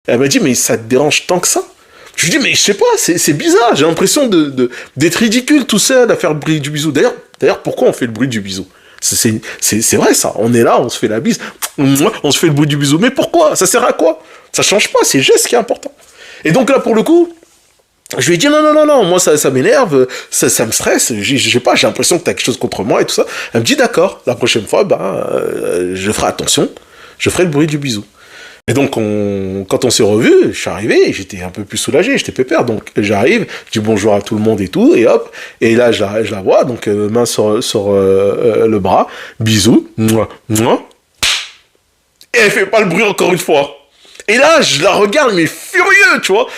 Elle m'a dit, mais ça te dérange tant que ça? Je lui dis, mais je sais pas, c'est bizarre, j'ai l'impression d'être ridicule tout seul à faire le bruit du bisou. D'ailleurs, pourquoi on fait le bruit du bisou? C'est vrai ça, on est là, on se fait la bise, on se fait le bruit du bisou. Mais pourquoi? Ça sert à quoi? Ça change pas, c'est le geste qui est important. Et donc là, pour le coup, je lui ai dit non, moi ça m'énerve, ça me stresse, je sais pas, j'ai l'impression que t'as quelque chose contre moi et tout ça. Elle me dit d'accord, la prochaine fois, je ferai attention, je ferai le bruit du bisou. Et donc, quand on s'est revus, je suis arrivé, j'étais un peu plus soulagé, j'étais pépère. Donc, j'arrive, je dis bonjour à tout le monde et tout, et hop. Et là, je la vois, donc main sur le bras, bisous, moi. Et elle fait pas le bruit encore une fois. Et là, je la regarde, mais furieux, tu vois.